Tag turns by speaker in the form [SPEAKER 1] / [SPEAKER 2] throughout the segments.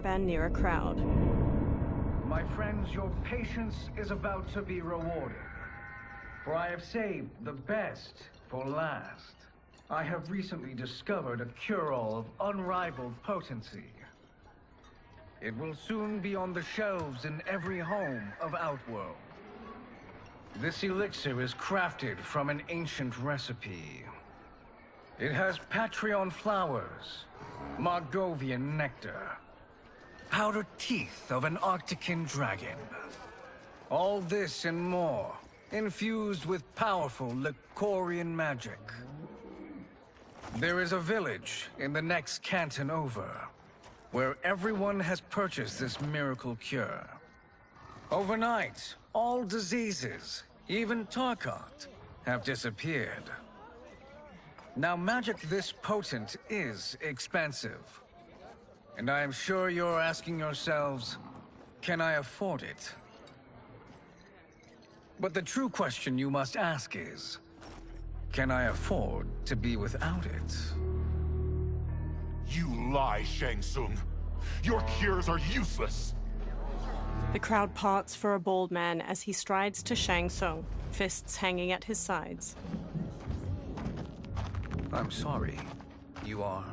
[SPEAKER 1] caravan near a crowd.
[SPEAKER 2] My friends, your patience is about to be rewarded. For I have saved the best for last. I have recently discovered a cure-all of unrivaled potency. It will soon be on the shelves in every home of Outworld. This elixir is crafted from an ancient recipe. It has Patreon flowers, Margovian nectar, powdered teeth of an Arctican dragon. All this and more, infused with powerful Lycorian magic. There is a village in the next canton over, where everyone has purchased this miracle cure. Overnight, all diseases, even Tarkat, have disappeared. Now, magic this potent is expensive. And I am sure you're asking yourselves, can I afford it? But the true question you must ask is, can I afford to be without it?
[SPEAKER 3] You lie, Shang Tsung. Your cures are useless.
[SPEAKER 1] The crowd parts for a bald man as he strides to Shang Tsung, fists hanging at his sides.
[SPEAKER 2] I'm sorry. You are?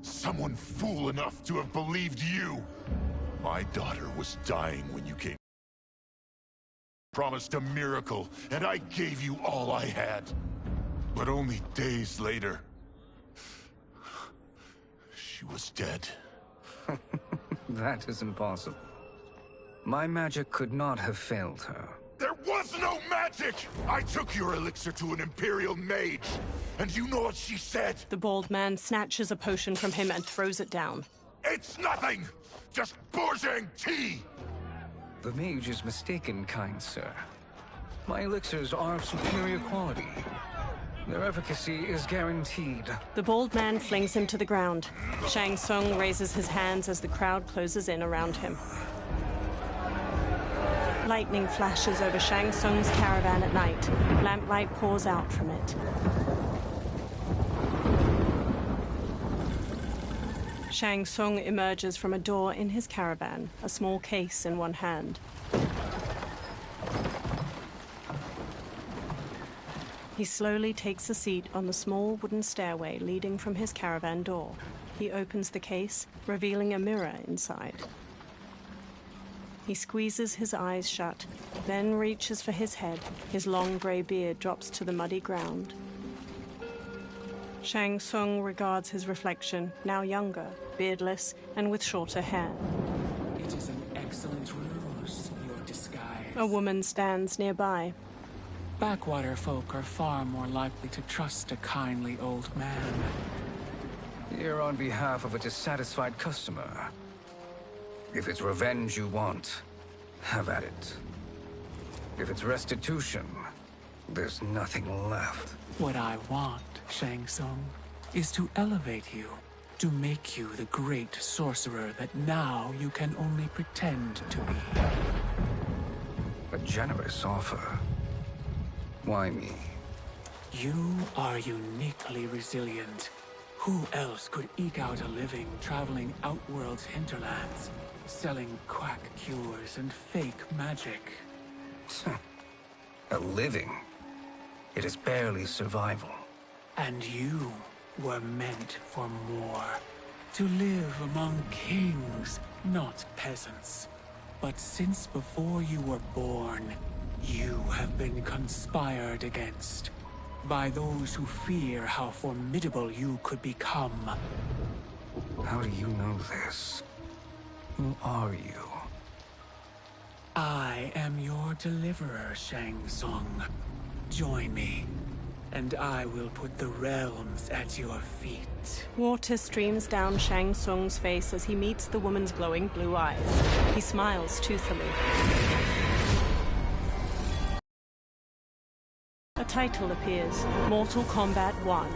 [SPEAKER 3] Someone fool enough to have believed you. My daughter was dying when you came. Promised a miracle, and I gave you all I had. But only days later, she was dead.
[SPEAKER 2] That is impossible. My magic could not have failed her.
[SPEAKER 3] There was no magic! I took your elixir to an Imperial mage, and you know what she said?
[SPEAKER 1] The bald man snatches a potion from him and throws it down.
[SPEAKER 3] It's nothing! Just Bourgeois tea!
[SPEAKER 2] The mage is mistaken, kind sir. My elixirs are of superior quality. Their efficacy is guaranteed.
[SPEAKER 1] The bald man flings him to the ground. Shang Tsung raises his hands as the crowd closes in around him. Lightning flashes over Shang Tsung's caravan at night. Lamplight pours out from it. Shang Tsung emerges from a door in his caravan, a small case in one hand. He slowly takes a seat on the small wooden stairway leading from his caravan door. He opens the case, revealing a mirror inside. He squeezes his eyes shut, then reaches for his head. His long gray beard drops to the muddy ground. Shang Tsung regards his reflection, now younger, beardless, and with shorter hair.
[SPEAKER 4] It is an excellent ruse, your disguise.
[SPEAKER 1] A woman stands nearby.
[SPEAKER 4] Backwater folk are far more likely to trust a kindly old man.
[SPEAKER 2] Here on behalf of a dissatisfied customer. If it's revenge you want, have at it. If it's restitution, there's nothing left.
[SPEAKER 4] What I want, Shang Tsung, is to elevate you, to make you the great sorcerer that now you can only pretend to be.
[SPEAKER 2] A generous offer. Why me?
[SPEAKER 4] You are uniquely resilient. Who else could eke out a living traveling Outworld's hinterlands, selling quack cures and fake magic?
[SPEAKER 2] A living? It is barely survival.
[SPEAKER 4] And you were meant for more. To live among kings, not peasants. But since before you were born, you have been conspired against by those who fear how formidable you could become.
[SPEAKER 2] How do you know this? Who are you?
[SPEAKER 4] I am your deliverer, Shang Tsung. Join me, and I will put the realms at your feet.
[SPEAKER 1] Water streams down Shang Tsung's face as he meets the woman's glowing blue eyes. He smiles toothily. A title appears, Mortal Kombat 1.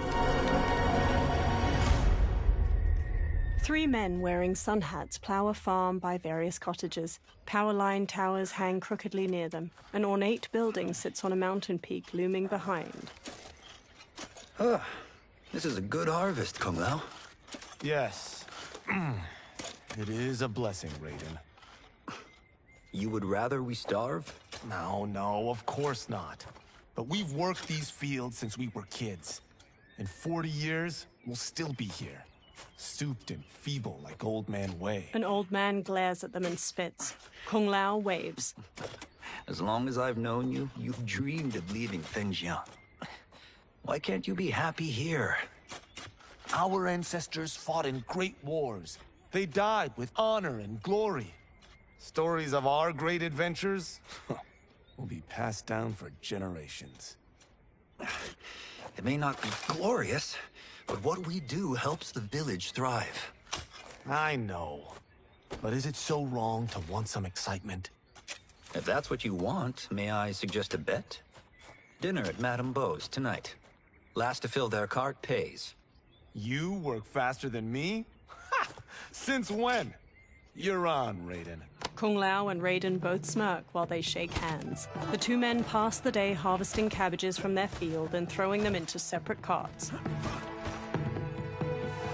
[SPEAKER 1] 3 men wearing sun hats plow a farm by various cottages. Power line towers hang crookedly near them. An ornate building sits on a mountain peak looming behind.
[SPEAKER 5] This is a good harvest, Kung Lao.
[SPEAKER 6] Yes.
[SPEAKER 5] It is a blessing, Raiden.
[SPEAKER 6] You would rather we starve?
[SPEAKER 5] No, of course not. But we've worked these fields since we were kids. In 40 years, we'll still be here. Stooped and feeble like Old Man Wei.
[SPEAKER 1] An old man glares at them and spits. Kung Lao waves.
[SPEAKER 6] As long as I've known you, you've dreamed of leaving things young. Why can't you be happy here?
[SPEAKER 5] Our ancestors fought in great wars. They died with honor and glory. Stories of our great adventures will be passed down for generations.
[SPEAKER 6] It may not be glorious, but what we do helps the village thrive.
[SPEAKER 5] I know. But is it so wrong to want some excitement?
[SPEAKER 6] If that's what you want, may I suggest a bet? Dinner at Madame Beau's tonight. Last to fill their cart pays.
[SPEAKER 5] You work faster than me? Ha! Since when? You're on, Raiden.
[SPEAKER 1] Kung Lao and Raiden both smirk while they shake hands. The two men pass the day harvesting cabbages from their field and throwing them into separate carts.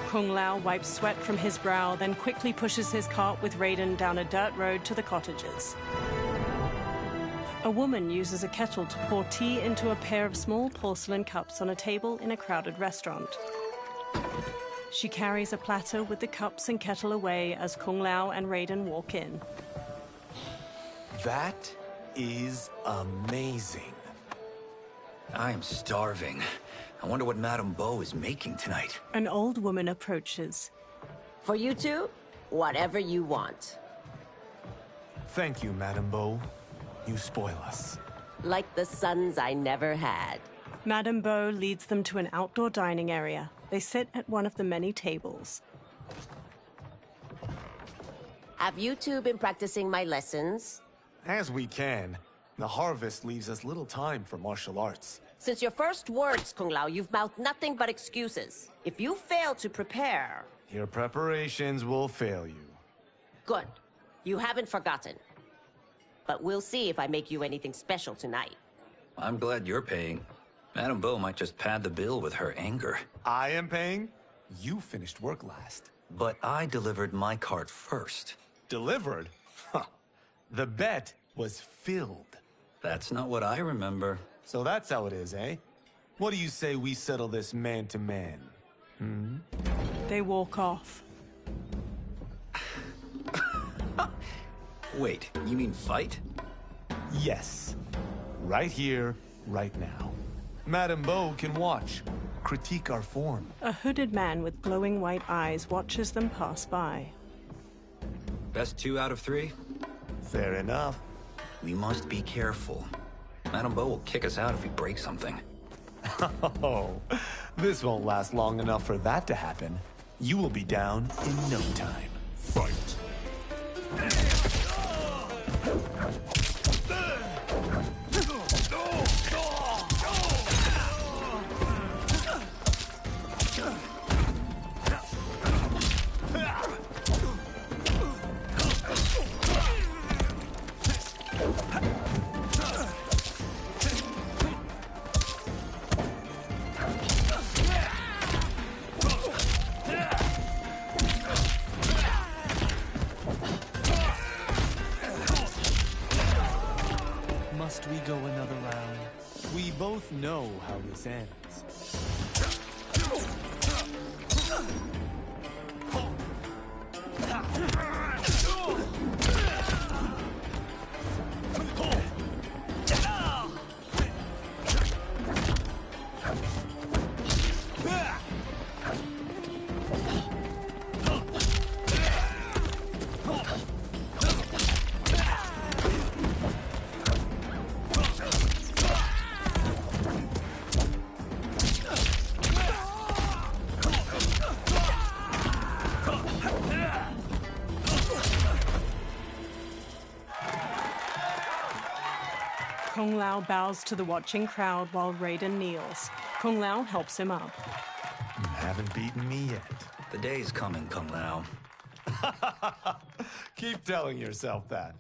[SPEAKER 1] Kung Lao wipes sweat from his brow, then quickly pushes his cart with Raiden down a dirt road to the cottages. A woman uses a kettle to pour tea into a pair of small porcelain cups on a table in a crowded restaurant. She carries a platter with the cups and kettle away as Kung Lao and Raiden walk in.
[SPEAKER 5] That is amazing.
[SPEAKER 6] I am starving. I wonder what Madame Beau is making tonight.
[SPEAKER 1] An old woman approaches.
[SPEAKER 7] For you two, whatever you want.
[SPEAKER 5] Thank you, Madame Beau. You spoil us.
[SPEAKER 7] Like the sons I never had.
[SPEAKER 1] Madame Beau leads them to an outdoor dining area. They sit at one of the many tables.
[SPEAKER 7] Have you two been practicing my lessons?
[SPEAKER 5] As we can. The harvest leaves us little time for martial arts.
[SPEAKER 7] Since your first words, Kung Lao, you've mouthed nothing but excuses. If you fail to prepare...
[SPEAKER 5] Your preparations will fail you.
[SPEAKER 7] Good. You haven't forgotten. But we'll see if I make you anything special tonight.
[SPEAKER 6] I'm glad you're paying. Madame Beau might just pad the bill with her anger.
[SPEAKER 5] I am paying? You finished work last.
[SPEAKER 6] But I delivered my cart first.
[SPEAKER 5] Delivered? Huh. The bet was filled.
[SPEAKER 6] That's not what I remember.
[SPEAKER 5] So that's how it is, eh? What do you say we settle this man to man? Hmm?
[SPEAKER 1] They walk off.
[SPEAKER 6] Wait, you mean fight?
[SPEAKER 5] Yes. Right here, right now. Madame Beau can watch, critique our form.
[SPEAKER 1] A hooded man with glowing white eyes watches them pass by.
[SPEAKER 6] Best 2 out of 3?
[SPEAKER 5] Fair enough.
[SPEAKER 6] We must be careful. Madame Beau will kick us out if we break something.
[SPEAKER 5] Oh, this won't last long enough for that to happen. You will be down in no time.
[SPEAKER 3] Fight.
[SPEAKER 5] Must we go another round? We both know how this ends.
[SPEAKER 1] Kung Lao bows to the watching crowd while Raiden kneels. Kung Lao helps him up.
[SPEAKER 5] You haven't beaten me yet.
[SPEAKER 6] The day's coming, Kung Lao.
[SPEAKER 5] Keep telling yourself that.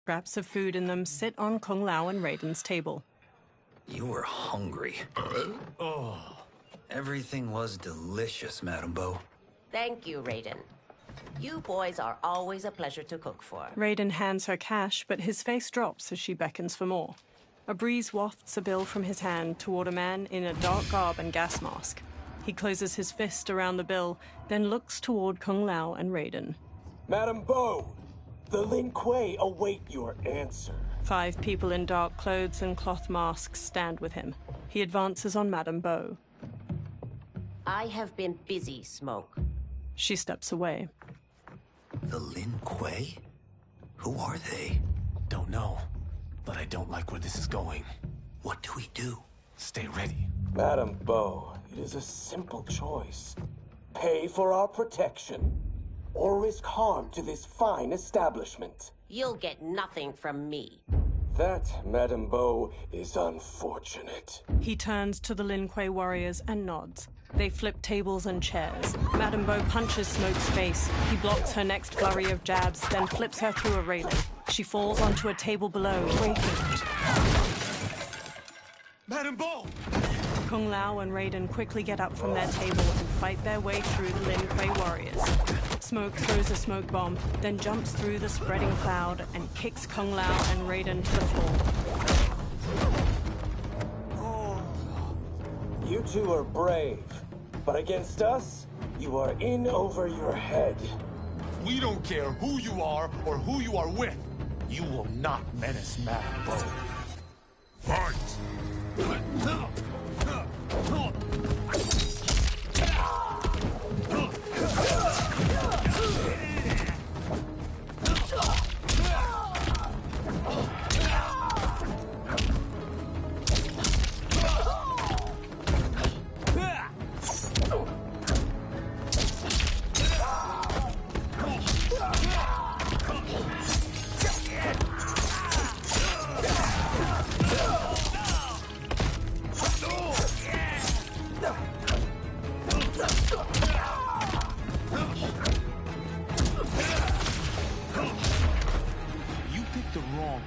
[SPEAKER 1] Scraps of food in them sit on Kung Lao and Raiden's table.
[SPEAKER 6] You were hungry.
[SPEAKER 5] Oh.
[SPEAKER 6] Everything was delicious, Madame Beau.
[SPEAKER 7] Thank you, Raiden. You boys are always a pleasure to cook for.
[SPEAKER 1] Raiden hands her cash, but his face drops as she beckons for more. A breeze wafts a bill from his hand toward a man in a dark garb and gas mask. He closes his fist around the bill, then looks toward Kung Lao and Raiden.
[SPEAKER 8] Madame Bo, the Lin Kuei await your answer.
[SPEAKER 1] 5 people in dark clothes and cloth masks stand with him. He advances on Madame Bo.
[SPEAKER 7] I have been busy, Smoke.
[SPEAKER 1] She steps away.
[SPEAKER 6] The Lin Kuei? Who are they?
[SPEAKER 5] Don't know, but I don't like where this is going.
[SPEAKER 6] What do we do?
[SPEAKER 5] Stay ready.
[SPEAKER 8] Madame Bo, it is a simple choice. Pay for our protection, or risk harm to this fine establishment.
[SPEAKER 7] You'll get nothing from me.
[SPEAKER 8] That, Madame Bo, is unfortunate.
[SPEAKER 1] He turns to the Lin Kuei warriors and nods. They flip tables and chairs. Madame Bo punches Smoke's face. He blocks her next flurry of jabs, then flips her through a railing. She falls onto a table below, breaking it.
[SPEAKER 5] Madame Bo!
[SPEAKER 1] Kung Lao and Raiden quickly get up from their table and fight their way through the Lin Kuei warriors. Smoke throws a smoke bomb, then jumps through the spreading cloud and kicks Kung Lao and Raiden to the floor.
[SPEAKER 8] You two are brave, but against us, you are in over your head.
[SPEAKER 3] We don't care who you are or who you are with. You will not menace Madame Bo. Fight!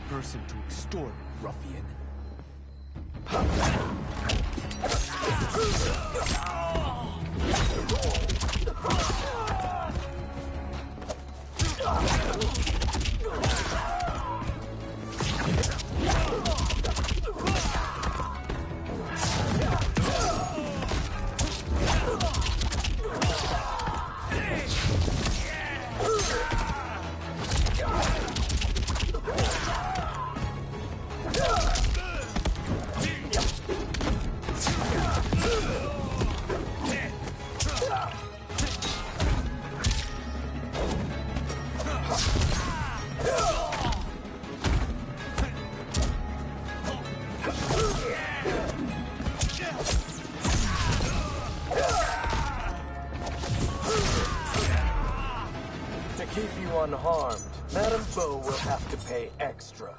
[SPEAKER 5] Person to extort, ruffian.
[SPEAKER 8] Keep you unharmed, Madame Bo will have to pay extra.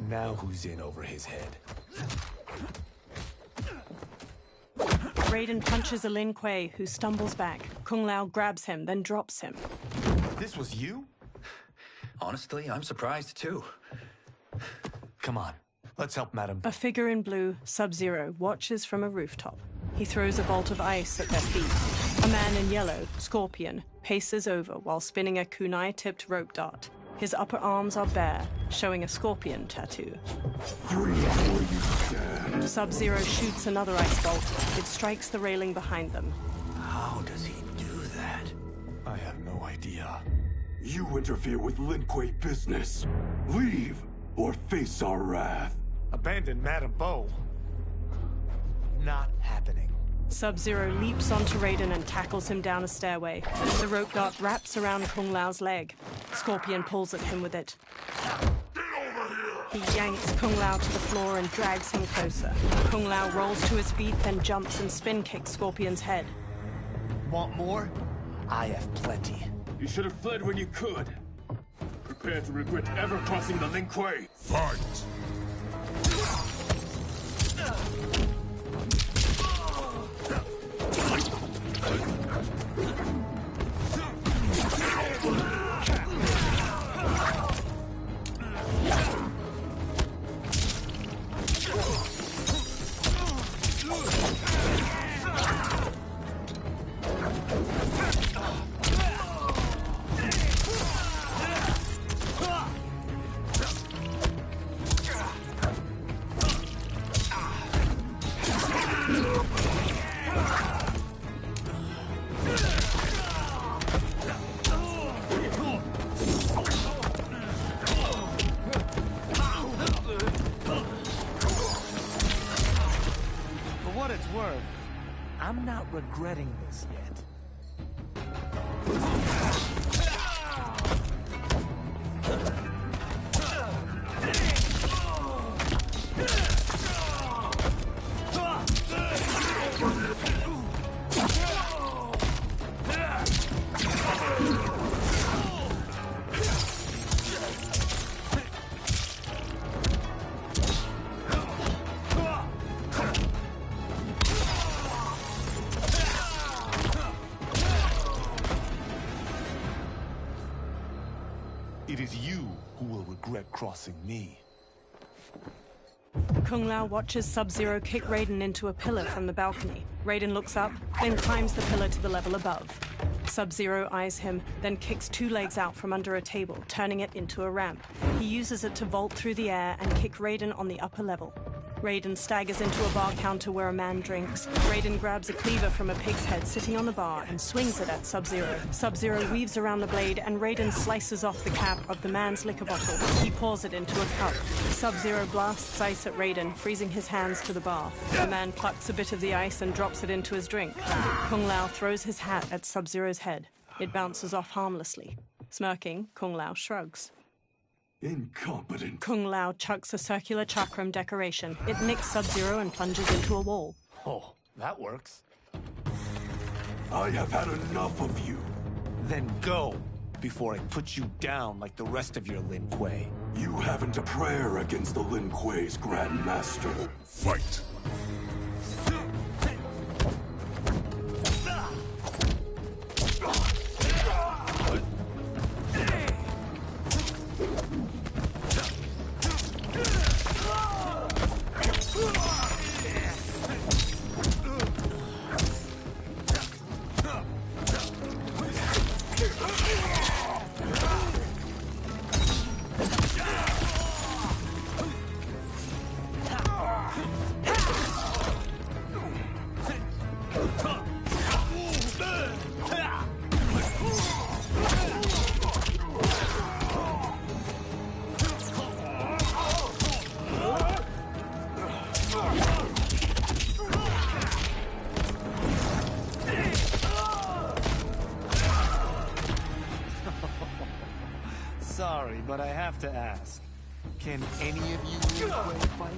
[SPEAKER 5] Now who's in over his head?
[SPEAKER 1] Raiden punches a Lin Kuei, who stumbles back. Kung Lao grabs him, then drops him.
[SPEAKER 5] This was you?
[SPEAKER 6] Honestly, I'm surprised too.
[SPEAKER 5] Come on, let's help Madame.
[SPEAKER 1] A figure in blue, Sub-Zero, watches from a rooftop. He throws a bolt of ice at their feet. A man in yellow, Scorpion, paces over while spinning a kunai-tipped rope dart. His upper arms are bare, showing a scorpion tattoo. Sub-Zero shoots another ice bolt. It strikes the railing behind them.
[SPEAKER 6] How does he do that?
[SPEAKER 5] I have no idea.
[SPEAKER 3] You
[SPEAKER 9] you interfere with Lin Kuei business. Leave, or face our wrath.
[SPEAKER 5] Abandon Madame Bo? Not happening.
[SPEAKER 1] Sub-Zero leaps onto Raiden and tackles him down a stairway. The rope dart wraps around Kung Lao's leg. Scorpion pulls at him with it. He yanks Kung Lao to the floor and drags him closer. Kung Lao rolls to his feet, then jumps and spin kicks Scorpion's head.
[SPEAKER 5] Want more? I have plenty.
[SPEAKER 10] You should have fled when you could. Prepare to regret ever crossing the Lin Kuei. Fight!
[SPEAKER 5] I'm not regretting this yet.
[SPEAKER 3] It is you who will regret crossing me.
[SPEAKER 1] Kung Lao watches Sub-Zero kick Raiden into a pillar from the balcony. Raiden looks up, then climbs the pillar to the level above. Sub-Zero eyes him, then kicks 2 legs out from under a table, turning it into a ramp. He uses it to vault through the air and kick Raiden on the upper level. Raiden staggers into a bar counter where a man drinks. Raiden grabs a cleaver from a pig's head sitting on the bar and swings it at Sub-Zero. Sub-Zero weaves around the blade and Raiden slices off the cap of the man's liquor bottle. He pours it into a cup. Sub-Zero blasts ice at Raiden, freezing his hands to the bar. The man plucks a bit of the ice and drops it into his drink. Kung Lao throws his hat at Sub-Zero's head. It bounces off harmlessly. Smirking, Kung Lao shrugs.
[SPEAKER 9] Incompetent.
[SPEAKER 1] Kung Lao chucks a circular chakram decoration. It nicks Sub-Zero and plunges into a wall.
[SPEAKER 5] Oh, that works.
[SPEAKER 9] I have had enough of you.
[SPEAKER 5] Then go, before I put you down like the rest of your Lin Kuei.
[SPEAKER 9] You haven't a prayer against the Lin Kuei's Grand Master.
[SPEAKER 3] Fight!
[SPEAKER 5] Sorry, but I have to ask. Can any of you Lin Kuei fight?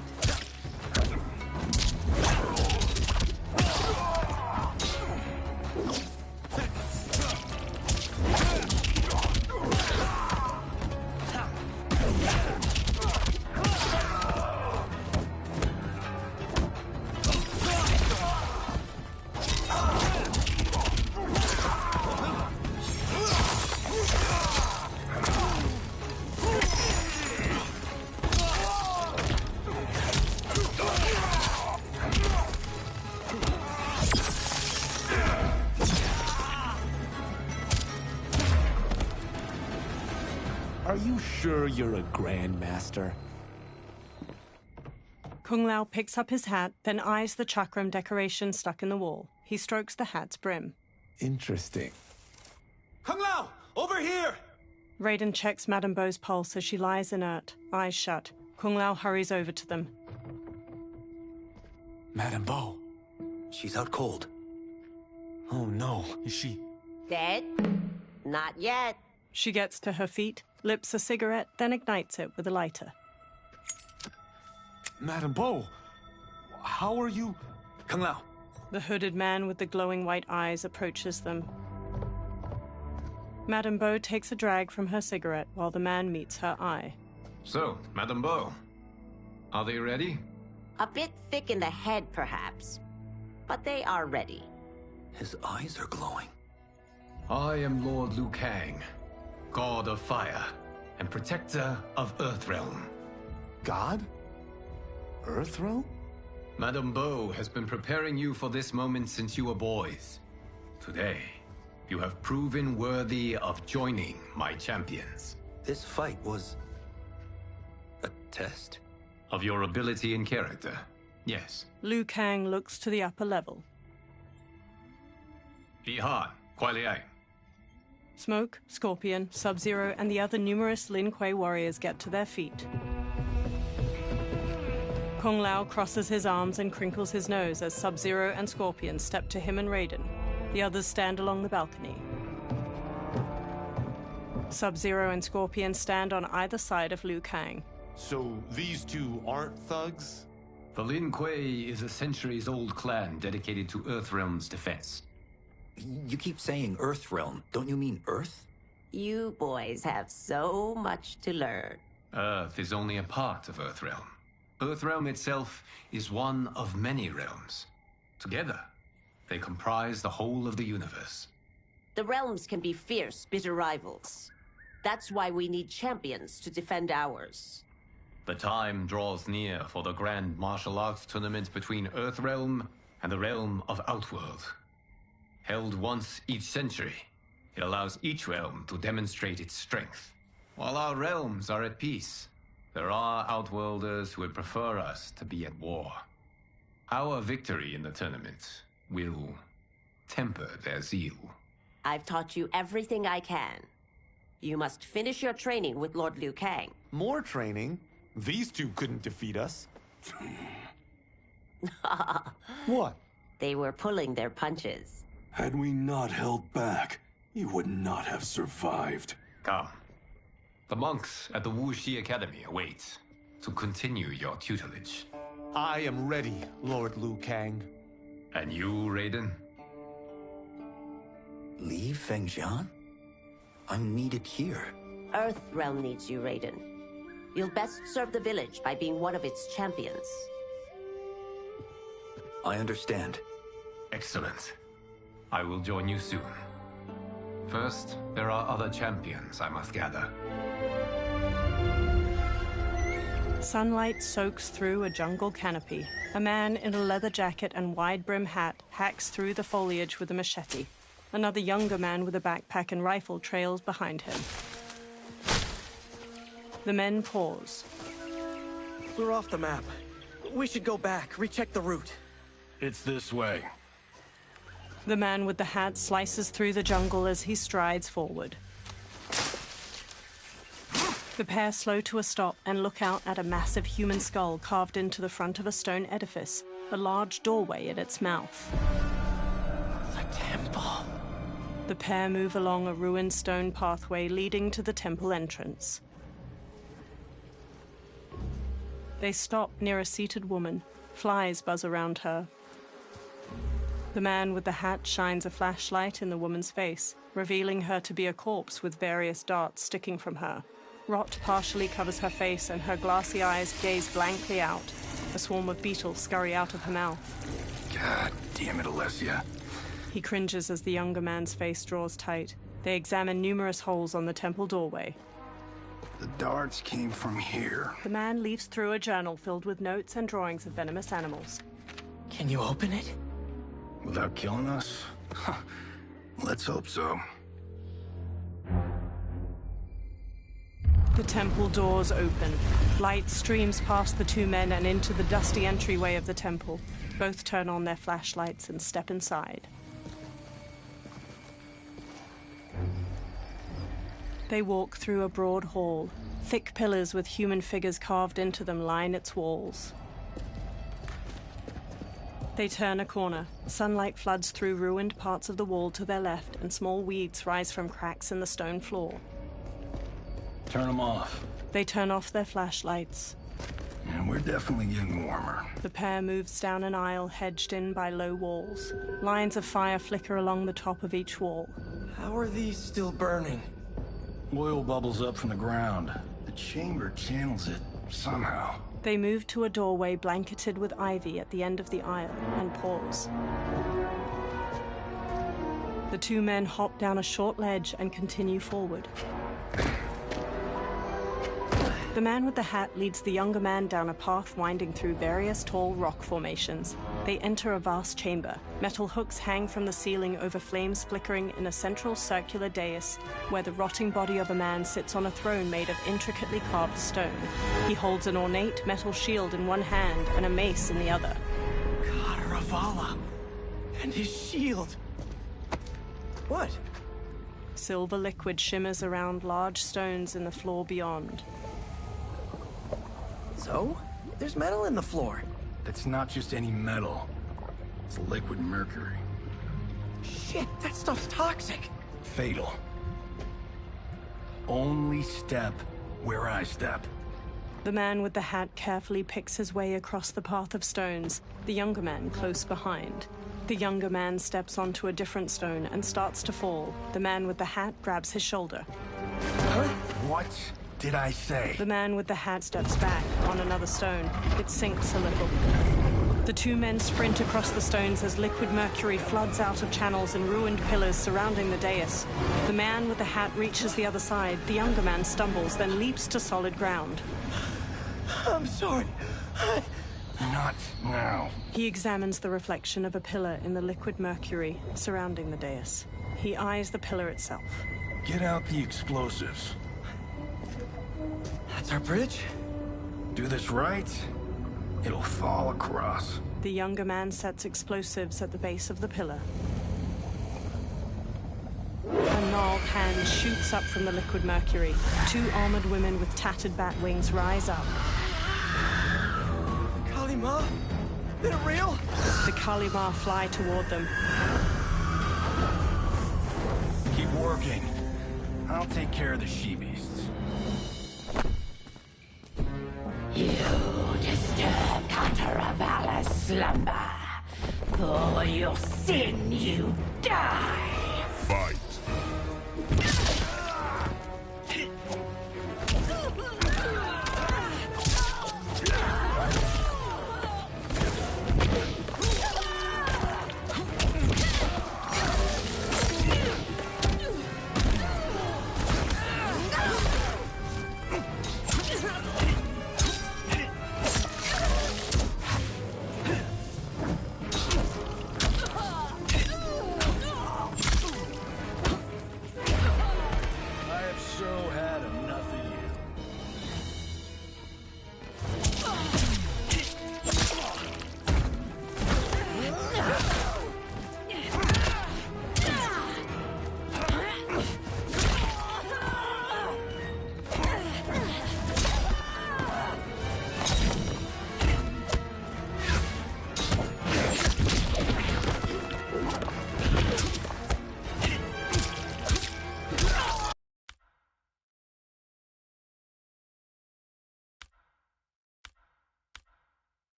[SPEAKER 5] Are you sure you're a Grandmaster?
[SPEAKER 1] Kung Lao picks up his hat, then eyes the chakram decoration stuck in the wall. He strokes the hat's brim.
[SPEAKER 5] Interesting.
[SPEAKER 10] Kung Lao! Over here!
[SPEAKER 1] Raiden checks Madame Beau's pulse as she lies inert, eyes shut. Kung Lao hurries over to them.
[SPEAKER 4] Madame Beau.
[SPEAKER 6] She's out cold.
[SPEAKER 5] Oh no, is she...
[SPEAKER 7] Dead? Not yet.
[SPEAKER 1] She gets to her feet, lips a cigarette, then ignites it with a lighter.
[SPEAKER 5] Madame Beau, how are you...
[SPEAKER 6] Kung Lao.
[SPEAKER 1] The hooded man with the glowing white eyes approaches them. Madame Beau takes a drag from her cigarette while the man meets her eye.
[SPEAKER 11] So, Madame Beau, are they ready?
[SPEAKER 7] A bit thick in the head, perhaps. But they are ready.
[SPEAKER 6] His eyes are glowing.
[SPEAKER 11] I am Lord Liu Kang, God of Fire and Protector of Earthrealm.
[SPEAKER 5] God? Earthrealm?
[SPEAKER 11] Madame Beau has been preparing you for this moment since you were boys. Today, you have proven worthy of joining my champions.
[SPEAKER 6] This fight was... a test?
[SPEAKER 11] Of your ability and character, yes.
[SPEAKER 1] Liu Kang looks to the upper level.
[SPEAKER 11] Bihan, Kuai Liang.
[SPEAKER 1] Smoke, Scorpion, Sub-Zero, and the other numerous Lin Kuei warriors get to their feet. Kung Lao crosses his arms and crinkles his nose as Sub-Zero and Scorpion step to him and Raiden. The others stand along the balcony. Sub-Zero and Scorpion stand on either side of Liu Kang.
[SPEAKER 5] So these two aren't thugs?
[SPEAKER 11] The Lin Kuei is a centuries-old clan dedicated to Earthrealm's defense.
[SPEAKER 6] You keep saying Earthrealm. Don't you mean Earth?
[SPEAKER 7] You boys have so much to learn.
[SPEAKER 11] Earth is only a part of Earthrealm. Earthrealm itself is one of many realms. Together, they comprise the whole of the universe.
[SPEAKER 7] The realms can be fierce, bitter rivals. That's why we need champions to defend ours.
[SPEAKER 11] The time draws near for the grand martial arts tournament between Earthrealm and the realm of Outworld. Held once each century, it allows each realm to demonstrate its strength. While our realms are at peace, there are Outworlders who would prefer us to be at war. Our victory in the tournament will temper their zeal.
[SPEAKER 7] I've taught you everything I can. You must finish your training with Lord Liu Kang.
[SPEAKER 5] More training? These two couldn't defeat us. What?
[SPEAKER 7] They were pulling their punches.
[SPEAKER 9] Had we not held back, you would not have survived.
[SPEAKER 11] Come. The monks at the Wuxi Academy await to continue your tutelage.
[SPEAKER 5] I am ready, Lord Liu Kang.
[SPEAKER 11] And you, Raiden?
[SPEAKER 6] Leave Fengjian? I'm needed here.
[SPEAKER 7] Earthrealm needs you, Raiden. You'll best serve the village by being one of its champions.
[SPEAKER 6] I understand.
[SPEAKER 11] Excellent. I will join you soon. First, there are other champions I must gather.
[SPEAKER 1] Sunlight soaks through a jungle canopy. A man in a leather jacket and wide-brim hat hacks through the foliage with a machete. Another younger man with a backpack and rifle trails behind him. The men pause.
[SPEAKER 12] We're off the map. We should go back, recheck the route.
[SPEAKER 10] It's this way.
[SPEAKER 1] The man with the hat slices through the jungle as he strides forward. The pair slow to a stop and look out at a massive human skull carved into the front of a stone edifice, a large doorway in its mouth.
[SPEAKER 12] The temple.
[SPEAKER 1] The pair move along a ruined stone pathway leading to the temple entrance. They stop near a seated woman. Flies buzz around her. The man with the hat shines a flashlight in the woman's face, revealing her to be a corpse with various darts sticking from her. Rot partially covers her face and her glassy eyes gaze blankly out. A swarm of beetles scurry out of her mouth.
[SPEAKER 10] God damn it, Alessia.
[SPEAKER 1] He cringes as the younger man's face draws tight. They examine numerous holes on the temple doorway.
[SPEAKER 10] The darts came from here.
[SPEAKER 1] The man leafs through a journal filled with notes and drawings of venomous animals.
[SPEAKER 12] Can you open it?
[SPEAKER 10] Without killing us? Let's hope so.
[SPEAKER 1] The temple doors open. Light streams past the two men and into the dusty entryway of the temple. Both turn on their flashlights and step inside. They walk through a broad hall. Thick pillars with human figures carved into them line its walls. They turn a corner. Sunlight floods through ruined parts of the wall to their left, and small weeds rise from cracks in the stone floor.
[SPEAKER 13] Turn them off.
[SPEAKER 1] They turn off their flashlights.
[SPEAKER 13] And we're definitely getting warmer.
[SPEAKER 1] The pair moves down an aisle hedged in by low walls. Lines of fire flicker along the top of each wall.
[SPEAKER 12] How are these still burning?
[SPEAKER 13] Oil bubbles up from the ground. The chamber channels it somehow.
[SPEAKER 1] They move to a doorway blanketed with ivy at the end of the aisle and pause. The two men hop down a short ledge and continue forward. The man with the hat leads the younger man down a path winding through various tall rock formations. They enter a vast chamber. Metal hooks hang from the ceiling over flames flickering in a central circular dais where the rotting body of a man sits on a throne made of intricately carved stone. He holds an ornate metal shield in one hand and a mace in the other.
[SPEAKER 12] God, Ravala! And his shield! What?
[SPEAKER 1] Silver liquid shimmers around large stones in the floor beyond.
[SPEAKER 12] So? There's metal in the floor.
[SPEAKER 13] That's not just any metal. It's liquid mercury.
[SPEAKER 12] Shit, that stuff's toxic.
[SPEAKER 13] Fatal. Only step where I step.
[SPEAKER 1] The man with the hat carefully picks his way across the path of stones, the younger man close behind. The younger man steps onto a different stone and starts to fall. The man with the hat grabs his shoulder.
[SPEAKER 13] Huh? What did I say?
[SPEAKER 1] The man with the hat steps back on another stone. It sinks a little. The two men sprint across the stones as liquid mercury floods out of channels and ruined pillars surrounding the dais. The man with the hat reaches the other side. The younger man stumbles, then leaps to solid ground.
[SPEAKER 12] I'm sorry.
[SPEAKER 13] Not now.
[SPEAKER 1] He examines the reflection of a pillar in the liquid mercury surrounding the dais. He eyes the pillar itself.
[SPEAKER 13] Get out the explosives.
[SPEAKER 12] That's our bridge?
[SPEAKER 13] Do this right, it'll fall across.
[SPEAKER 1] The younger man sets explosives at the base of the pillar. A gnarled hand shoots up from the liquid mercury. Two armored women with tattered bat wings rise up.
[SPEAKER 12] Kalima? They're real?
[SPEAKER 1] The Kalima fly toward them.
[SPEAKER 13] Keep working. I'll take care of the she-beasts.
[SPEAKER 14] You disturb Cataravalla's slumber. For your sin, you die.
[SPEAKER 10] Fight.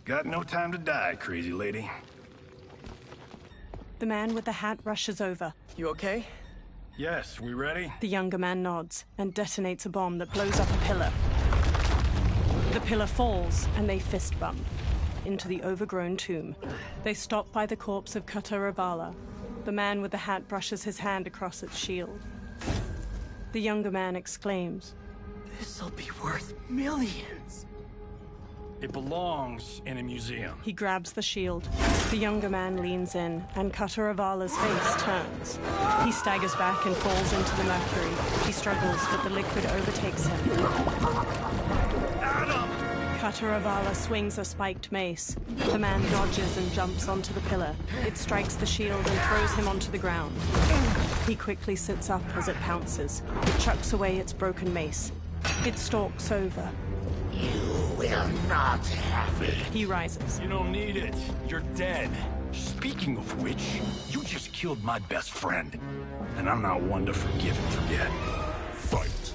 [SPEAKER 13] Got no time to die, crazy lady.
[SPEAKER 1] The man with the hat rushes over.
[SPEAKER 12] You okay?
[SPEAKER 13] Yes, we ready?
[SPEAKER 1] The younger man nods and detonates a bomb that blows up a pillar. The pillar falls, and they fist bump into the overgrown tomb. They stop by the corpse of Kataravala. The man with the hat brushes his hand across its shield. The younger man exclaims,
[SPEAKER 13] This'll be worth millions. It belongs in a museum.
[SPEAKER 1] He grabs the shield. The younger man leans in, and Cutter Avala's face turns. He staggers back and falls into the mercury. He struggles, but the liquid overtakes him. Cutter Avala swings a spiked mace. The man dodges and jumps onto the pillar. It strikes the shield and throws him onto the ground. He quickly sits up as it pounces. It chucks away its broken mace. It stalks over.
[SPEAKER 14] You will not have it.
[SPEAKER 1] He rises.
[SPEAKER 13] You don't need it. You're dead. Speaking of which, you just killed my best friend. And I'm not one to forgive and forget. Fight.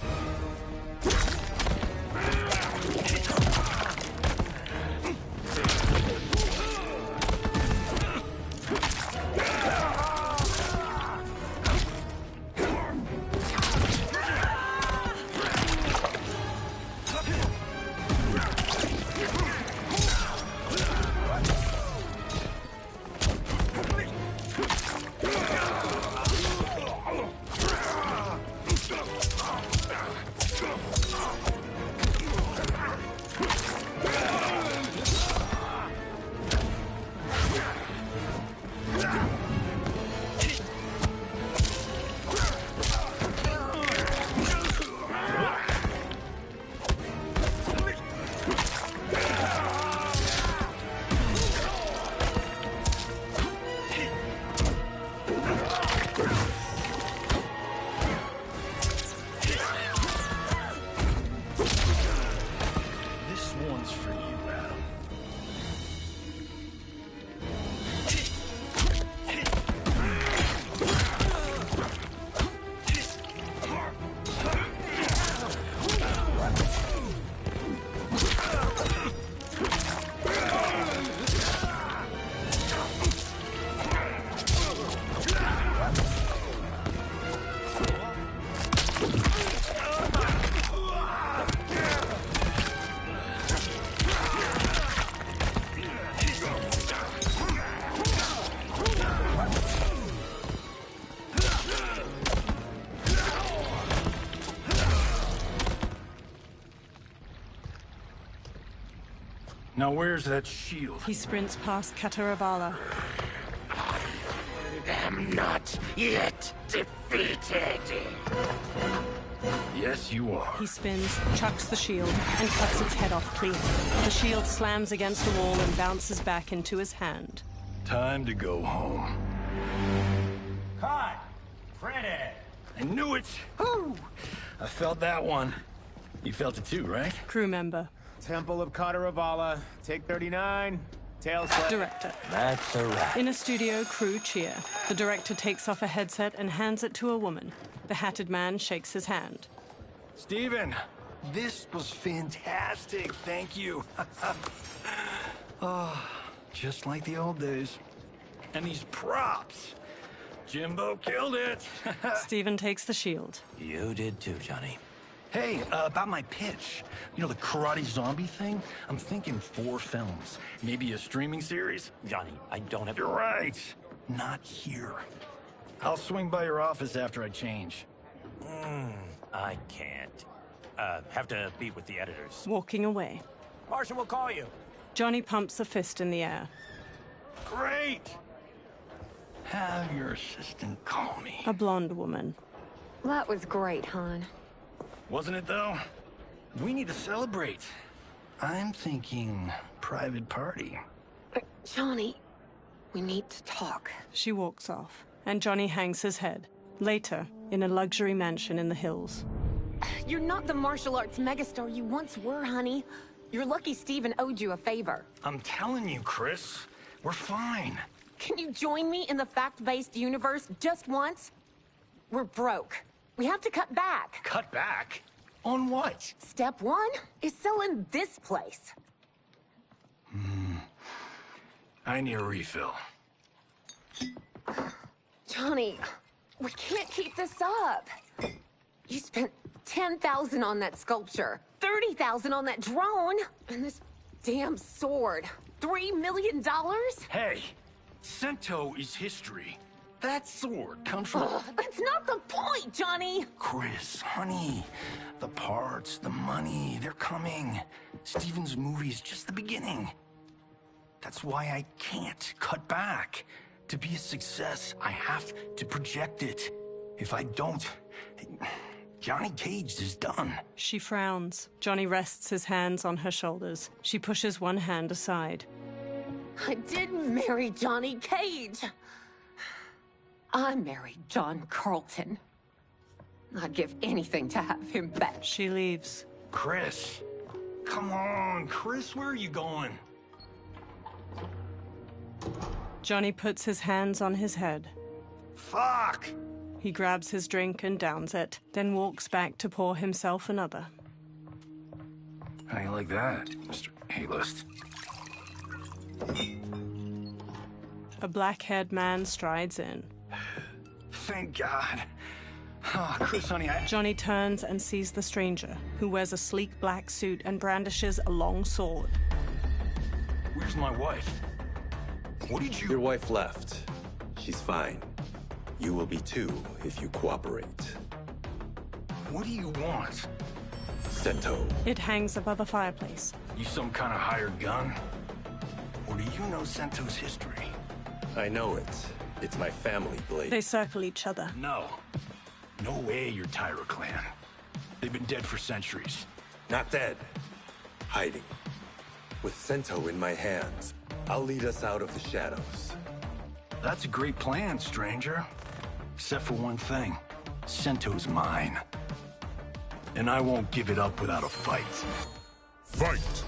[SPEAKER 13] Now where's that shield?
[SPEAKER 1] He sprints past Cutter Avala.
[SPEAKER 14] I am not yet defeated.
[SPEAKER 13] Yes, you are.
[SPEAKER 1] He spins, chucks the shield, and cuts its head off clean. The shield slams against a wall and bounces back into his hand.
[SPEAKER 13] Time to go home.
[SPEAKER 15] Cut! Printed!
[SPEAKER 13] I knew it! Woo! I felt that one. You felt it too, right?
[SPEAKER 1] Crew member.
[SPEAKER 15] Temple of Cutter Avala, take 39, tail slap.
[SPEAKER 1] Director.
[SPEAKER 6] That's a wrap.
[SPEAKER 1] In a studio, crew cheer. The director takes off a headset and hands it to a woman. The hatted man shakes his hand.
[SPEAKER 13] Steven, this was fantastic. Thank you. Oh, just like the old days. And these props. Jimbo killed it.
[SPEAKER 1] Steven takes the shield.
[SPEAKER 6] You did too, Johnny.
[SPEAKER 13] Hey, about my pitch. You know, the karate zombie thing? I'm thinking 4 films. Maybe a streaming series?
[SPEAKER 6] Johnny, I don't have...
[SPEAKER 13] You're right. Not here. I'll swing by your office after I change.
[SPEAKER 15] I can't. Have to be with the editors.
[SPEAKER 1] Walking away.
[SPEAKER 15] Martian will call you.
[SPEAKER 1] Johnny pumps a fist in the air.
[SPEAKER 13] Great! Have your assistant call me.
[SPEAKER 1] A blonde woman.
[SPEAKER 16] That was great, hon.
[SPEAKER 13] Wasn't it, though? We need to celebrate. I'm thinking private party.
[SPEAKER 16] Johnny, we need to talk.
[SPEAKER 1] She walks off, and Johnny hangs his head. Later, in a luxury mansion in the hills.
[SPEAKER 16] You're not the martial arts megastar you once were, honey. You're lucky Steven owed you a favor.
[SPEAKER 13] I'm telling you, Chris, we're fine.
[SPEAKER 16] Can you join me in the fact-based universe just once? We're broke. We have to cut back.
[SPEAKER 13] Cut back? On what?
[SPEAKER 16] Step 1 is selling this place.
[SPEAKER 13] I need a refill.
[SPEAKER 16] Johnny, we can't keep this up. You spent $10,000 on that sculpture, $30,000 on that drone, and this damn sword. $3 million?
[SPEAKER 13] Hey, Sento is history. That sword comes from...
[SPEAKER 16] Ugh, that's not the point, Johnny!
[SPEAKER 13] Chris, honey, the parts, the money, they're coming. Steven's movie is just the beginning. That's why I can't cut back. To be a success, I have to project it. If I don't, Johnny Cage is done.
[SPEAKER 1] She frowns. Johnny rests his hands on her shoulders. She pushes one hand aside.
[SPEAKER 16] I did marry Johnny Cage. I married John Carlton. I'd give anything to have him back.
[SPEAKER 1] She leaves.
[SPEAKER 13] Chris. Come on, Chris, where are you going?
[SPEAKER 1] Johnny puts his hands on his head.
[SPEAKER 13] Fuck!
[SPEAKER 1] He grabs his drink and downs it, then walks back to pour himself another.
[SPEAKER 13] How you like that, Mr. A-list?
[SPEAKER 1] A black-haired man strides in.
[SPEAKER 13] Thank God. Oh, Chris, honey,
[SPEAKER 1] Johnny turns and sees the stranger, who wears a sleek black suit and brandishes a long sword.
[SPEAKER 13] Where's my wife? What did you...
[SPEAKER 17] Your wife left. She's fine. You will be too, if you cooperate.
[SPEAKER 13] What do you want?
[SPEAKER 17] Sento.
[SPEAKER 1] It hangs above a fireplace.
[SPEAKER 13] You some kind of hired gun? Or do you know Sento's history?
[SPEAKER 17] I know it. It's my family blade.
[SPEAKER 1] They circle each other.
[SPEAKER 13] No. No way you're Tyra clan. They've been dead for centuries.
[SPEAKER 17] Not dead. Hiding. With Sento in my hands, I'll lead us out of the shadows.
[SPEAKER 13] That's a great plan, stranger. Except for one thing. Sento's mine. And I won't give it up without a fight.
[SPEAKER 3] Fight!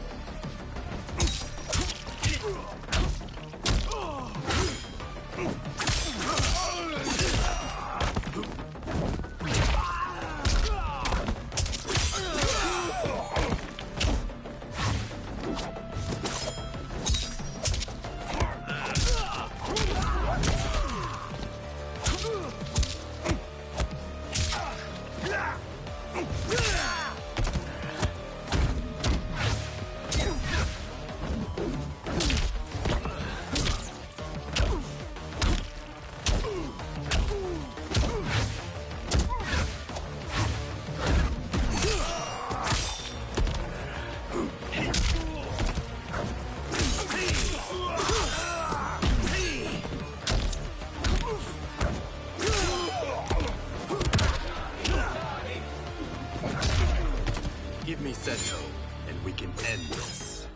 [SPEAKER 17] Give me Sento, and we can end this.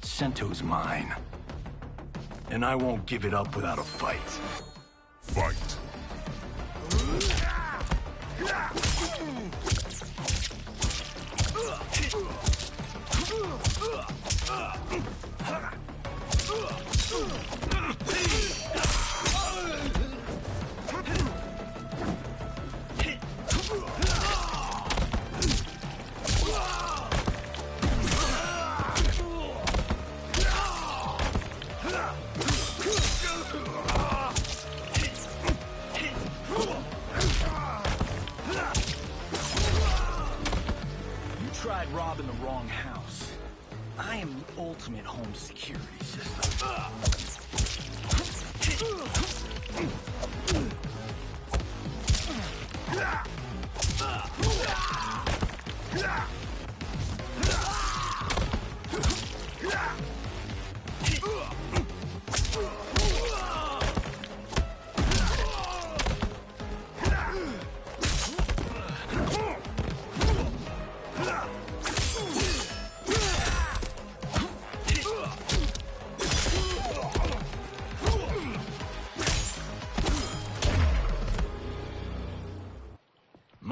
[SPEAKER 13] Sento's mine. And I won't give it up without a fight.
[SPEAKER 3] Fight!
[SPEAKER 13] Tried robbing the wrong house. I am the ultimate home security system.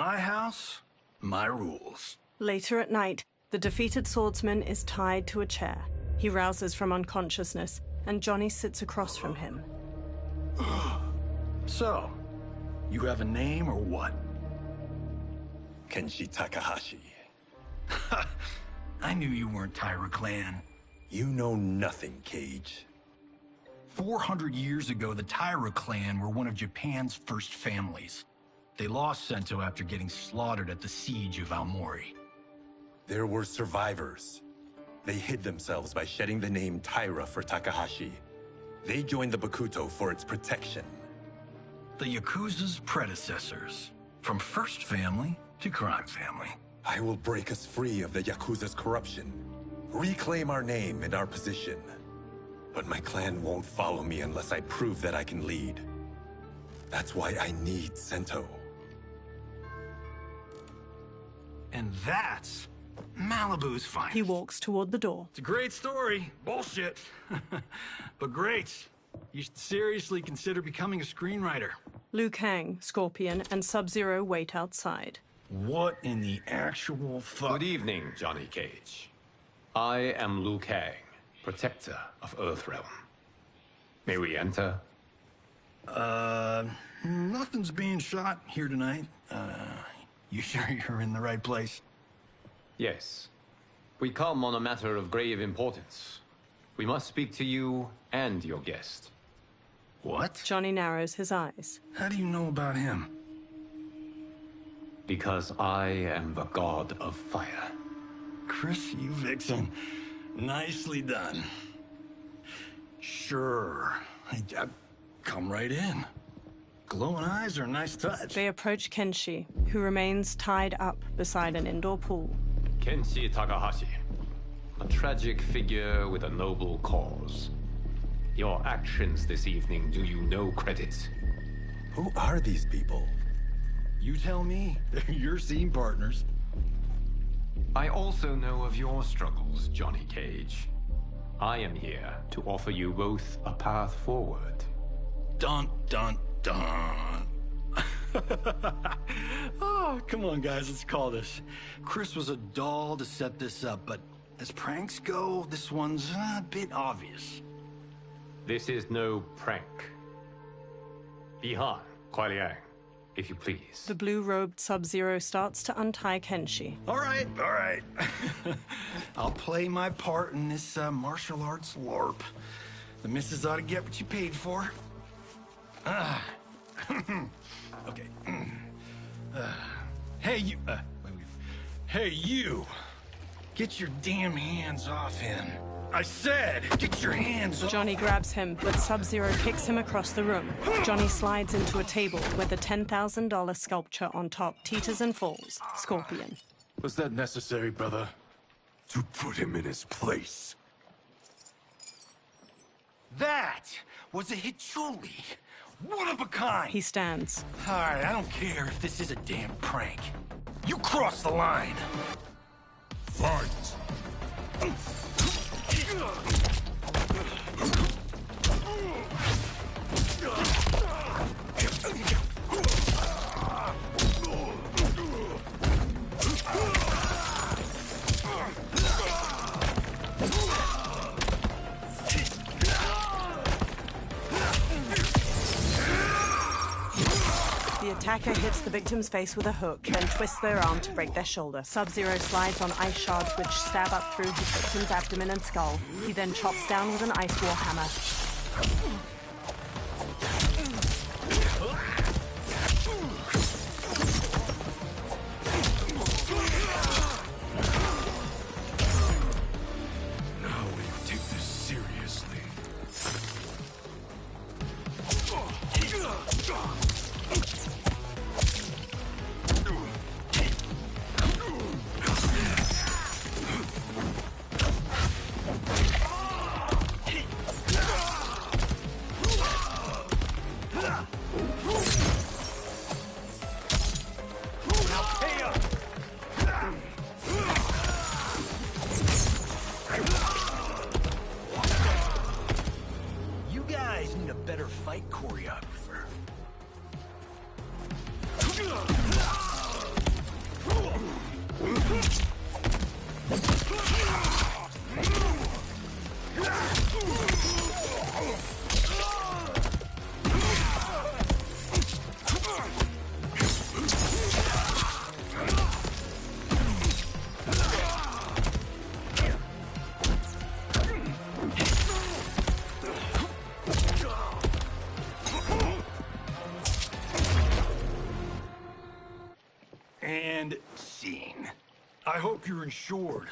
[SPEAKER 13] My house, my rules.
[SPEAKER 1] Later at night, the defeated swordsman is tied to a chair. He rouses from unconsciousness, and Johnny sits across from him.
[SPEAKER 13] So, you have a name or what?
[SPEAKER 17] Kenshi Takahashi.
[SPEAKER 13] I knew you weren't Taira clan.
[SPEAKER 17] You know nothing, Cage.
[SPEAKER 13] 400 years ago, the Taira clan were one of Japan's first families. They lost Sento after getting slaughtered at the siege of Aomori.
[SPEAKER 17] There were survivors. They hid themselves by shedding the name Taira for Takahashi. They joined the Bakuto for its protection.
[SPEAKER 13] The Yakuza's predecessors. From first family to crime family.
[SPEAKER 17] I will break us free of the Yakuza's corruption. Reclaim our name and our position. But my clan won't follow me unless I prove that I can lead. That's why I need Sento.
[SPEAKER 13] And that's Malibu's finest.
[SPEAKER 1] He walks toward the door.
[SPEAKER 13] It's a great story. Bullshit. But great. You should seriously consider becoming a screenwriter.
[SPEAKER 1] Liu Kang, Scorpion, and Sub-Zero wait outside.
[SPEAKER 13] What in the actual fuck?
[SPEAKER 11] Good evening, Johnny Cage. I am Liu Kang, protector of Earthrealm. May we enter?
[SPEAKER 13] Nothing's being shot here tonight. You sure you're in the right place?
[SPEAKER 11] Yes. We come on a matter of grave importance. We must speak to you and your guest.
[SPEAKER 13] What?
[SPEAKER 1] Johnny narrows his eyes.
[SPEAKER 13] How do you know about him?
[SPEAKER 11] Because I am the god of fire.
[SPEAKER 13] Chris, you vixen. Nicely done. Sure. Come right in. Glowing eyes are a nice touch.
[SPEAKER 1] They approach Kenshi, who remains tied up beside an indoor pool.
[SPEAKER 11] Kenshi Takahashi, a tragic figure with a noble cause. Your actions this evening do you no credit.
[SPEAKER 17] Who are these people?
[SPEAKER 13] You tell me. They're your scene partners.
[SPEAKER 11] I also know of your struggles, Johnny Cage. I am here to offer you both a path forward.
[SPEAKER 13] Dun, dun, dun. Oh, come on, guys, let's call this. Chris was a doll to set this up, but as pranks go, this one's a bit obvious.
[SPEAKER 11] This is no prank. Bihan, Kuai Liang, if you please.
[SPEAKER 1] The blue-robed Sub-Zero starts to untie Kenshi.
[SPEAKER 13] All right. I'll play my part in this martial arts LARP. The missus ought to get what you paid for. Okay. Hey, you... Hey, you! Get your damn hands off him. I said, get your hands off!
[SPEAKER 1] Johnny grabs him, but Sub-Zero kicks him across the room. Johnny slides into a table where the $10,000 sculpture on top teeters and falls. Scorpion.
[SPEAKER 9] Was that necessary, brother? To put him in his place.
[SPEAKER 13] That was a Hichuli. One of a kind.
[SPEAKER 1] He stands.
[SPEAKER 13] All right, I don't care if this is a damn prank. You crossed the line.
[SPEAKER 9] Fight!
[SPEAKER 1] The attacker hits the victim's face with a hook, then twists their arm to break their shoulder. Sub-Zero slides on ice shards which stab up through his victim's abdomen and skull. He then chops down with an ice war hammer.
[SPEAKER 9] Now we take this seriously.
[SPEAKER 13] And scene. I hope you're insured,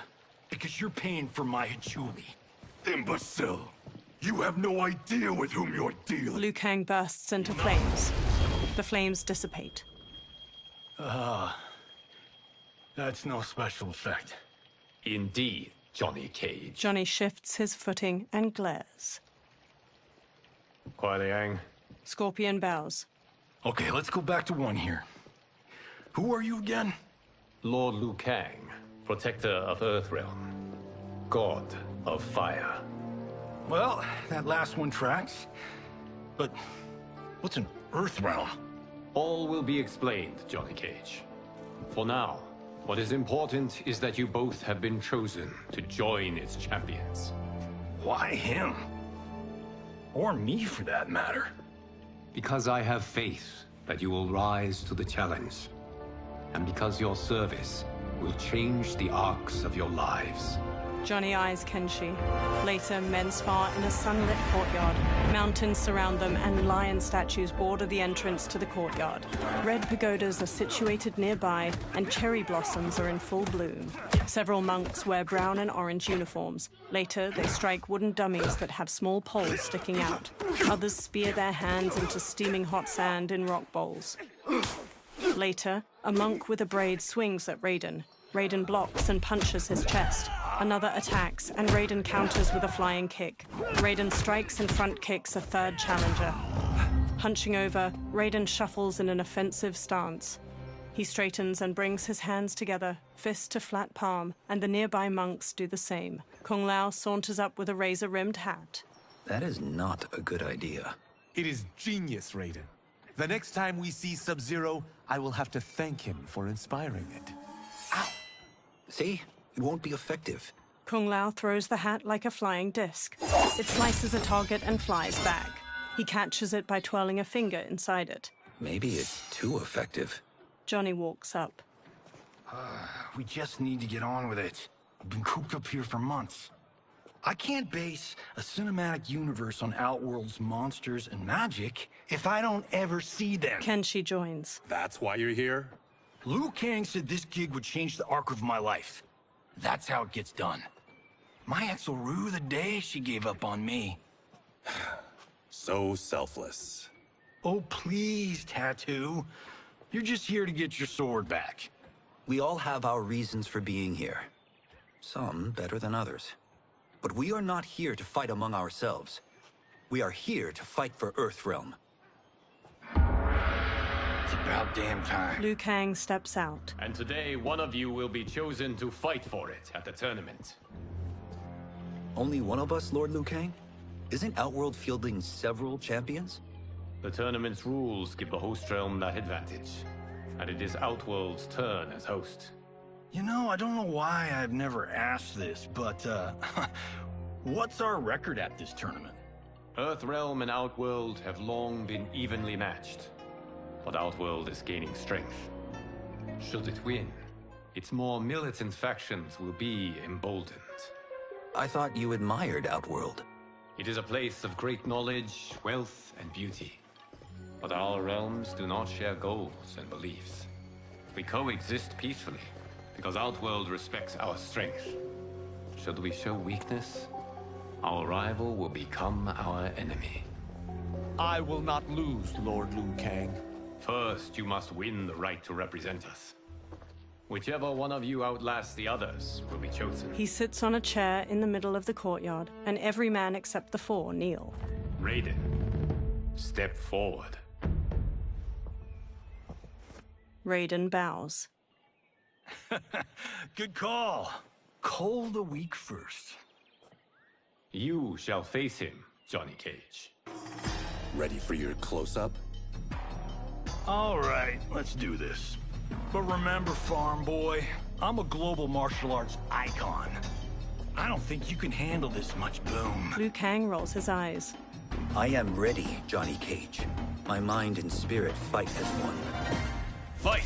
[SPEAKER 13] because you're paying for my Hachuli.
[SPEAKER 9] Imbecile! You have no idea with whom you're dealing!
[SPEAKER 1] Liu Kang bursts into flames. The flames dissipate.
[SPEAKER 13] That's no special effect.
[SPEAKER 11] Indeed, Johnny Cage.
[SPEAKER 1] Johnny shifts his footing and glares.
[SPEAKER 11] Kuai Liang.
[SPEAKER 1] Scorpion bows.
[SPEAKER 13] Okay, let's go back to one here. Who are you again?
[SPEAKER 11] Lord Liu Kang, protector of Earthrealm, god of fire.
[SPEAKER 13] Well, that last one tracks. But what's an Earthrealm?
[SPEAKER 11] All will be explained, Johnny Cage. For now, what is important is that you both have been chosen to join its champions.
[SPEAKER 13] Why him? Or me, for that matter.
[SPEAKER 11] Because I have faith that you will rise to the challenge. And because your service will change the arcs of your lives.
[SPEAKER 1] Johnny eyes Kenshi. Later, men spar in a sunlit courtyard. Mountains surround them, and lion statues border the entrance to the courtyard. Red pagodas are situated nearby, and cherry blossoms are in full bloom. Several monks wear brown and orange uniforms. Later, they strike wooden dummies that have small poles sticking out. Others spear their hands into steaming hot sand in rock bowls. Later, a monk with a braid swings at Raiden. Raiden blocks and punches his chest. Another attacks, and Raiden counters with a flying kick. Raiden strikes and front kicks a third challenger. Hunching over, Raiden shuffles in an offensive stance. He straightens and brings his hands together, fist to flat palm, and the nearby monks do the same. Kung Lao saunters up with a razor-rimmed hat.
[SPEAKER 6] That is not a good idea.
[SPEAKER 5] It is genius, Raiden. The next time we see Sub-Zero, I will have to thank him for inspiring it.
[SPEAKER 6] Ow! See? It won't be effective.
[SPEAKER 1] Kung Lao throws the hat like a flying disc. It slices a target and flies back. He catches it by twirling a finger inside it.
[SPEAKER 6] Maybe it's too effective.
[SPEAKER 1] Johnny walks up.
[SPEAKER 13] We just need to get on with it. We've been cooped up here for months. I can't base a cinematic universe on Outworld's monsters and magic if I don't ever see them.
[SPEAKER 1] Kenshi joins.
[SPEAKER 17] That's why you're here?
[SPEAKER 13] Liu Kang said this gig would change the arc of my life. That's how it gets done. My ex will rue the day she gave up on me.
[SPEAKER 17] So selfless.
[SPEAKER 13] Oh, please, Tattoo. You're just here to get your sword back.
[SPEAKER 6] We all have our reasons for being here. Some better than others. But we are not here to fight among ourselves. We are here to fight for Earthrealm.
[SPEAKER 13] It's about damn time.
[SPEAKER 1] Liu Kang steps out.
[SPEAKER 11] And today, one of you will be chosen to fight for it at the tournament.
[SPEAKER 6] Only one of us, Lord Liu Kang? Isn't Outworld fielding several champions?
[SPEAKER 11] The tournament's rules give the host realm that advantage. And it is Outworld's turn as host.
[SPEAKER 13] You know, I don't know why I've never asked this, but, what's our record at this tournament?
[SPEAKER 11] Earthrealm and Outworld have long been evenly matched. But Outworld is gaining strength. Should it win, its more militant factions will be emboldened.
[SPEAKER 6] I thought you admired Outworld.
[SPEAKER 11] It is a place of great knowledge, wealth, and beauty. But our realms do not share goals and beliefs. We coexist peacefully, because Outworld respects our strength. Should we show weakness, our rival will become our enemy.
[SPEAKER 5] I will not lose, Lord Liu Kang.
[SPEAKER 11] First, you must win the right to represent us. Whichever one of you outlasts the others will be chosen.
[SPEAKER 1] He sits on a chair in the middle of the courtyard, and every man except the four kneel.
[SPEAKER 11] Raiden, step forward.
[SPEAKER 1] Raiden bows.
[SPEAKER 13] Good call. Cole the weak first.
[SPEAKER 11] You shall face him, Johnny Cage.
[SPEAKER 17] Ready for your close-up?
[SPEAKER 13] All right, let's do this. But remember, farm boy, I'm a global martial arts icon. I don't think you can handle this much boom.
[SPEAKER 1] Liu Kang rolls his eyes.
[SPEAKER 6] I am ready, Johnny Cage. My mind and spirit fight as one.
[SPEAKER 11] Fight!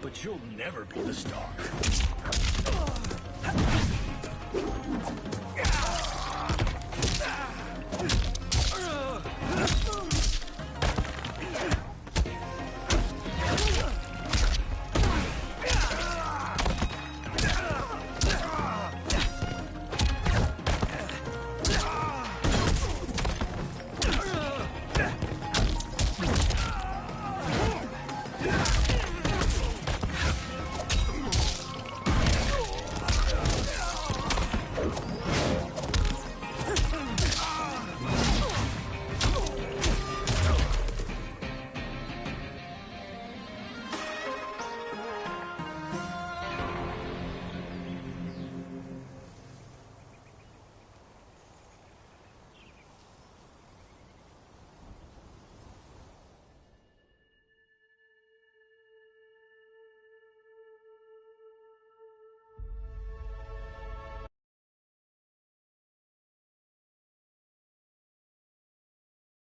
[SPEAKER 10] but you'll never be the star.